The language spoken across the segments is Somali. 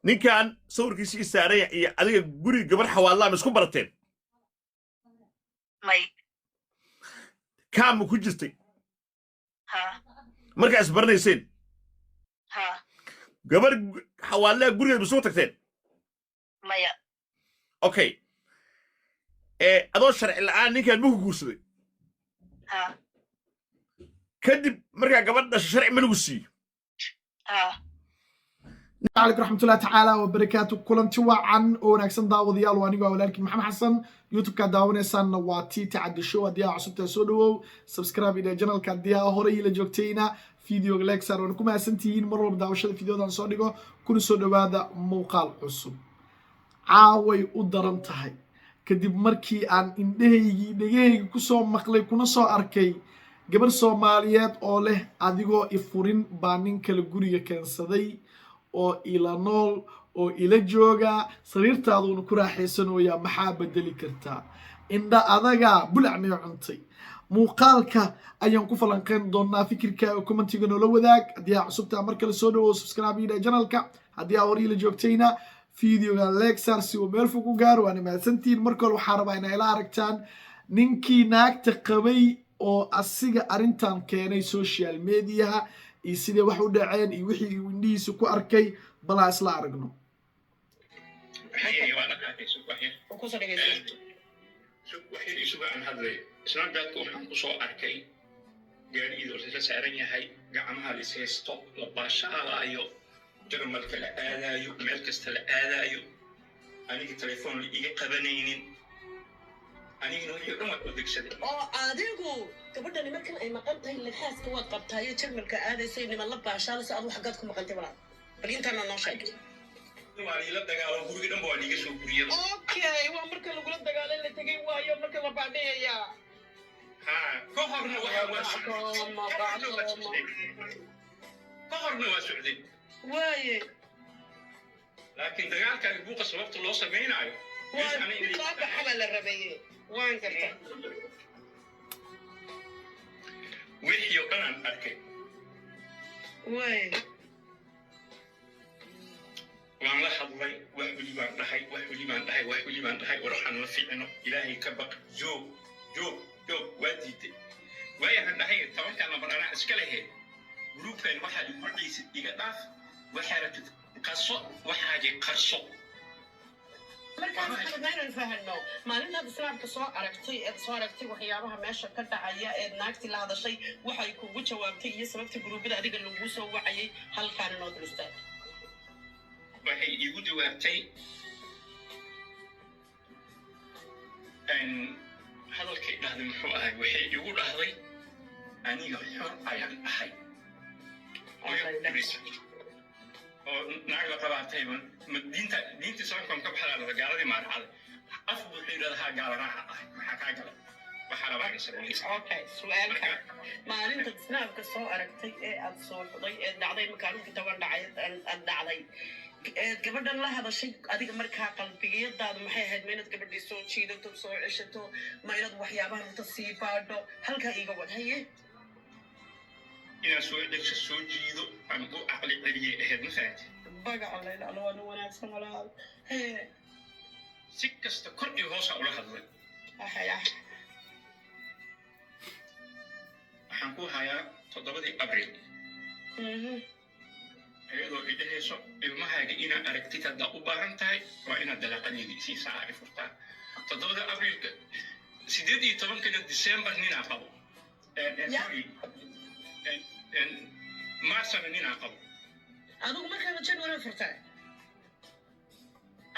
ninkan sawirkiisii saaraya iyo adiga guri gabar xawaallaan isku barateen may kaamu ku jirtay ha markaa isbaranayseen ha gabar xawaalaa gurigeed isugu tagteen maya okay adoo sharci la'aan ninkan muku guursaday ha kadib markaa gabadh dhasho sharci ma lagu siiyo ha عليكم ورحمة الله تعالى وبركاته كلن توعن ونكسن داود يالو أنيقو أولادك محمد حسن يوتيوب كداوني سان واتي تعد الشو ديا عصبت سودو سبسكرايب إلى جنال كديا هوري إلى جوكتينا فيديو لايك صار ونكم أسنتين مرة بداوشة الفيديو دان صادقو كل سودو هذا موقع عصب عاوي ودرن تهي كدب مركي عن إندهي كسو مقلي كنسو أركي قبل سوماليات أوله أديقو إفورين بانين كالغوريا كنسدي oo ila nool oo ila jooga sariirtaaduna ku raaxaysanooya maxaa bedeli kartaa indha adaga bulacmay cuntay muuqaalka ayaan ku falanqeyn doonaa fikirkaaga commentiga noola wadaag haddii aad cusubtaa mar kale soo dhawow subscribe ila channelka haddii aad hore ila joogtayna videoga like saar si uu meel fog u gaaro waana mahadsantihiin marka hore waxaa rabaa inay ila aragtaan ninkii naagta qabay oo asiga arrintan keenay social mediaha iyo sidee wax u dhaceen iyo wixii uu indhihiisa ku arkay balaa isla aragno waxaan kusoo arkay gaarigiida la saaran yahay gacmaha la ishaysto la baashaalaayo jarmalka la aadaayo meel kasta la aadaayo aniga telefoon la iga qabanaynin anigana wixii dhan waa degsaday oo adigu gabadhani markan ay maqan tahay lixaaska waad qabtaayo jarmalka aadaysay niman la baashaalaysa aad wax gad ku maqantay walaal bal intaana noo sheeg waa liila dagaalo guriga dhanba waa liiga soo guriyada okay waa marka lagula dagaalay la tegay waayo marka la baadhiyayaa ha ka horna waa socday waaye laakiin dagaalkaaga buuqa sababta loo samaynayo waa baxala la rabeeye waan garta wixii oo dhan aan arkay waaye waan la hadlay wax weli baan dhahay war waxaan la fiicino ilaahay ka baq joog waa diiday waayahan dhahay 10 nambar anaa iska lehe gruubkan waxaa igu dhaysid iga dhaaf waxaa rabtid qaso waxaagii qarso markaan fahano maalintaad islaamka soo aragtay waxyaabaha meesha ka dhacaya ee naagtii la hadashay waxay kugu jawaabtay iyo sababta gruubada adiga lagu soo wacayay halkaan inoo diristaa waxay igu jawaabtay hadalkay dhahday muxuu ahay waxay igu dhahday aniga xor ayaan ahay oo naag la qabaatayba diinta islaamkan ka baxdaa la gaaladii maaracada af wuxuu yidhahdaa gaalaraaca ahay maxaa kaa gala waxaa rabaa isamaysa okay su'aalka maalinta islaamka soo aragtay ee aad soo xuday ee dhacday makaanuunka toban dhacay aad dhacday gabadhan la hadashay adiga markaa qalbigiyadaadu maxay ahayd ma inaad gabadhii soo jiidato soo ceshato ma inaad waxyaabaha runta sii baadho halkaa iiga wad haye inaan soo dhegso soo jiido aan u caqli celiyay ahayd ma fahanti bagaca la ilaalo waana wanaagsan walaal si kasta kor iyo hoosa ula hadlay waxaan ku hayaa 7 abriil iyadoo idhahayso ilmahaaga inaad aragtid haddaa u baahan tahay waa inaad dalaaqadeeda isii saacay furtaa 7 abriilka 18 December ninaa qabo marsana ninaa qabo adigu markaaba January furtaa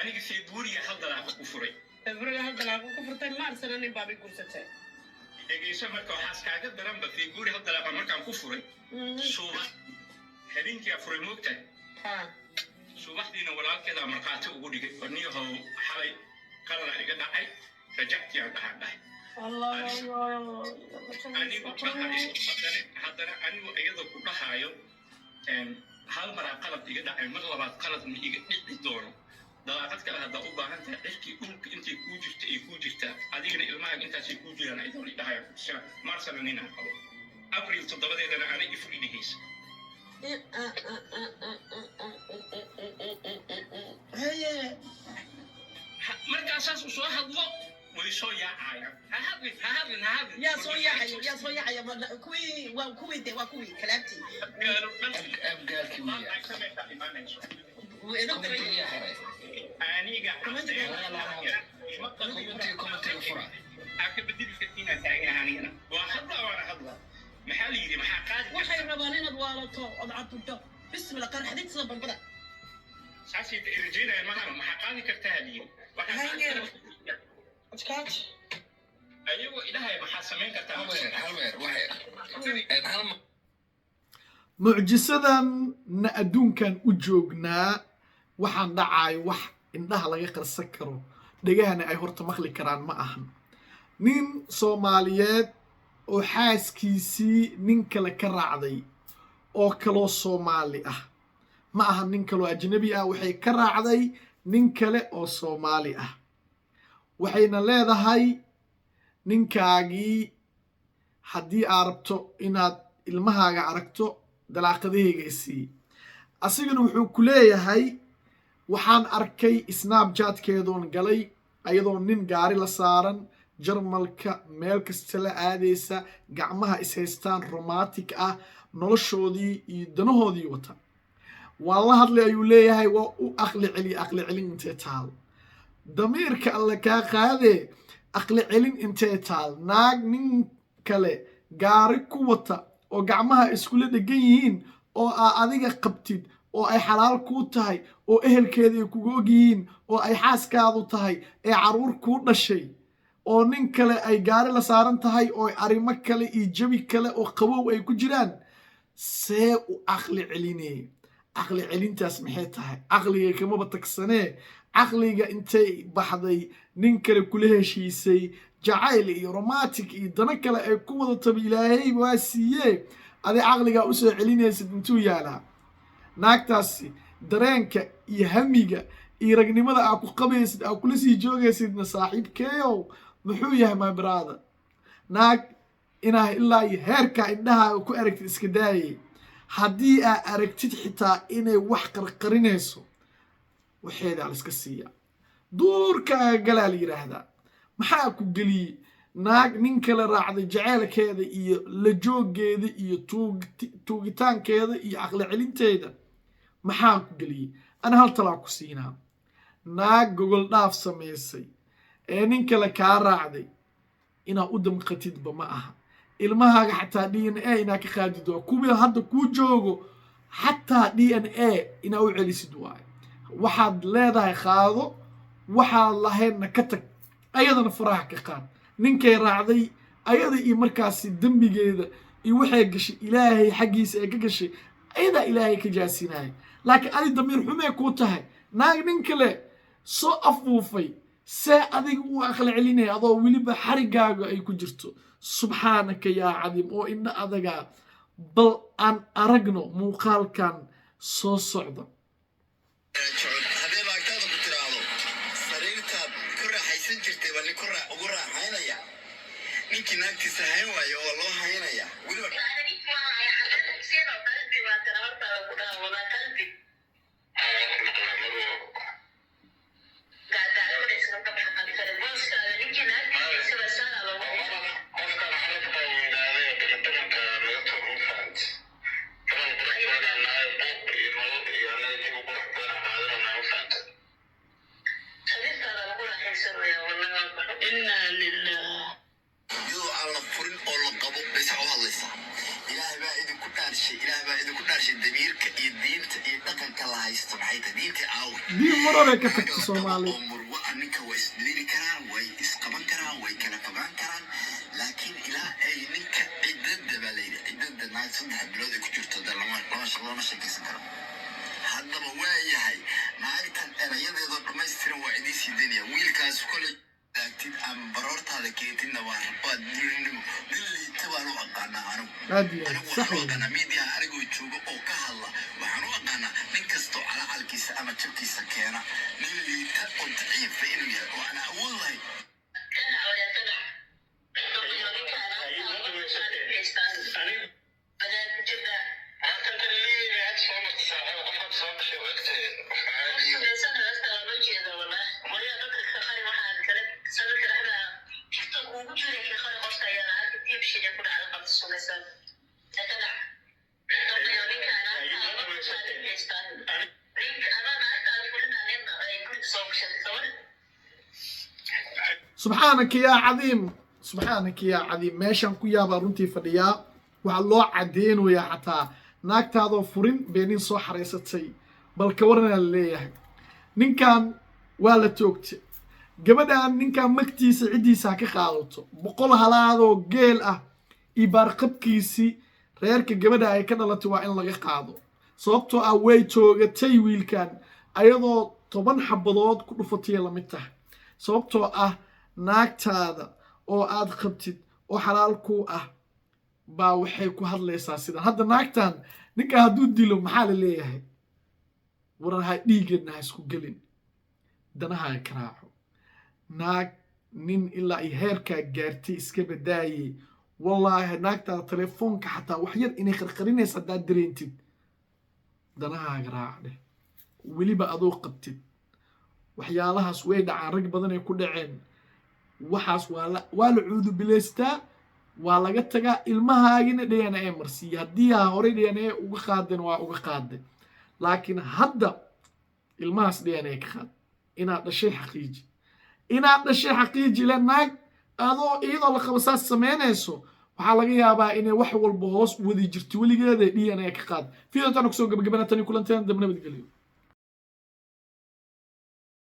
aniga February hal dalaaqa ku furay February hal dalaaqa ku furtay marsana nin baabi gursatay dhegeyso marka waxaas kaaga daranba February hal dalaaqa markaan ku furay suubax habeenkii afuray moogtahay subaxdiina walaalkeeda markhaati ugu dhigay warniyahow xalay qalada iga dhacay rajactii aan dhahay haddana anigu iyadoo ku dhahaayo hal maraa qalad iga dhacay mar labaad qalad ma iga dhici doono dalaaqad kale haddaa u baahan tahay cirkii dhulka intay kuu jirta ay kuu jirtaa adigana ilmahaaga intaasay kuu jiraan ayadoo la dhahayo marsana ninaa qabo abriil 7deedana anay ifuri dhigaysa أساس وصوها الله ويسوي عايا ههبن يا صويا كوي دي وكوي كلامتي أبقى كوية وإذا أنيقا كومنتي فرع أكيد بدي بكتينا تاعي هانينا وأخذها محلي محاقات waxay rabaan inaad waalato ood cabto bismillah qar xadid sida barbada ساسي رجينا ما محاقات كرتها لي iskaat أيوة إلهي محاسمين كرتها هل mucjisadan na adduunkan u joognaa waxaan dhacayo wax indhaha laga qarsan karo dhegahana ay horta maqli karaan ma ahan nin soomaaliyeed oo xaaskiisii nin kale ka raacday oo kaloo soomaali ah ma aha nin kaloo ajnabi ah waxay ka raacday nin kale oo soomaali ah waxayna leedahay ninkaagii haddii aad rabto inaad ilmahaaga aragto dalaaqadahayga isii asigana wuxuu ku leeyahay waxaan arkay snapchatkeedoon galay ayadoo nin gaari la saaran jarmalka meel kasta la aadaysa gacmaha ishaystaan romantic ah noloshoodii iyo danahoodii wata waan la hadlay ayuu leeyahay waa u aqli celin intee taal damiirka alle kaa qaadee aqli celin intee taal naag nin kale gaari ku wata oo gacmaha iskula dhegan yihiin oo aa adiga qabtid oo ay xalaal kuu tahay oo ehelkeeda ay kuga og yihiin oo ay xaaskaadu tahay ee carruur kuu dhashay oo nin kale ay gaari la saaran tahay oo arrimo kale iyo jabi kale oo qabow ay ku jiraan see u aqli celinee aqli celintaas maxay tahay caqliga kamaba tagsanee caqliga intay baxday nin kale kula heshiisay jacayl iyo romantic iyo dano kale ay ku wadataba ilaahay waa siiyee adi caqligaa usoo celinaysid intuu yaalaa naagtaasi dareenka iyo hamiga iyo ragnimada aa ku qabaysid aa kula sii joogaysidna saaxiibkeeyow muxuu yahay my brother naag inaa ilaa iyo heerkaa indhahaaga ku aragtid iska daayay haddii aa aragtid xitaa inay wax qarqarinayso waxeedaa la iska siiyaa duurkaaga galaa la yidhaahdaa maxaa ku geliyey naag nin kale raacday jaceylkeeda iyo la jooggeeda iyo tuugitaankeeda iyo aqli celinteeda maxaa ku geliyey ana hal talaa ku siinaa naag gogol dhaaf samaysay ee nin kale kaa raacday inaa u damqatidba ma aha ilmahaaga xataa d n a inaa ka qaadid waa kuwii hadda kuu joogo xataa d n a inaa u celisid waayo waxaad leedahay qaado waxaad lahaydna ka tag ayadana faraha ka qaad ninkay raacday ayada iyo markaasi dembigeeda iyo waxay gashay ilaahay xaggiisa ay ka gashay ayadaa ilaahay ka jaasinaya laakiin adi damiir xumee kuu tahay naag nin kale soo afuufay see adiga u aqli celinaya adoo weliba xarigaaga ay ku jirto subxaanaka yaa cadiim oo indha adagaa bal aan aragno muuqaalkan soo socda haddii laagtaada ku tiraahdo sariirtaad ku raaxaysan jirtay baa ugu raaxaynaya ninkii naagtiisa hayn waayo oo loo haynaya weliba iyadoo aan la furin oo la qabo baysa u hadlaysaa ilaahay baa idinku dhaarshay damiirka iyo diinta iyo dhaqanka la haysto maxay tahay diinta aawi diin marore ka tagta soomaali oo murwa ninka way isdhiiri karaan way isqaban karaan way kala fogaan karaan laakiin ilaa ay ninka ciddada baa layidhi ciddada naag 3 bilood ay ku jirto de lama sheekaysan karo haddaba waa yahay naagtan erayadeedoo dhammaystiran waa idiin sii daynaya wiilkaas koley laagtid ama baroortaada keetidna waa rabaad dilinimo diliita baan u aqaanaa anigu waxaan u aqaanaa miidiyaha anigoo jooga oo ka hadla waxaan u aqaanaa nin kastoo calacalkiisa ama jabkiisa keena nin liita oo daciifa inuu yahay oo aan awood lahayn subxaanaka yaa cadiim subxaanaka yaa cadiim meeshaan ku yaabaa runtii fadhiyaa waxaa loo cadeynayaa xataa naagtaadoo furin bee nin soo xaraysatay bal ka warana la leeyahay ninkan waa la toogtay gabadhan ninkan magtiisa ciddiisa ha ka qaadato 100 halaadoo geel ah iyo baarqabkiisii reerka gabadha ay ka dhalatay waa in laga qaado sababtoo ah way toogatay wiilkan ayadoo 10 xabadood ku dhufatay la mid tahay sababtoo ah naagtaada oo aad qabtid oo xalaal ku ah baa waxay ku hadlaysaa sidan hadda naagtan ninka hadduu dilo maxaa la leeyahay waran ha dhiigeedna ha isku gelin danaha ka raaco naag nin ilaa ay heerkaa gaartay iska badaayay wallaahi naagtaada telefoonka xataa wax yar inay qarqarinaysa haddaad dareentid danahaaga raac dheh weliba adoo qabtid waxyaalahaas way dhacaan rag badan ay ku dhaceen waxaas waa la cuudubilaystaa waa laga tagaa ilmahaagina DNA marsiiya haddii aa horey DNA uga qaadeen waa uga qaaday laakiin hadda ilmahaas DNA ka qaad inaad dhashay xaqiiji le naag adoo iyadoo la qabo saas samaynayso waxaa laga yaabaa inay wax walba hoos wadi jirto weligeeda DNA ka qaad fiidantaana kusoo gabagabana tani kulanteen dab nabadgelyo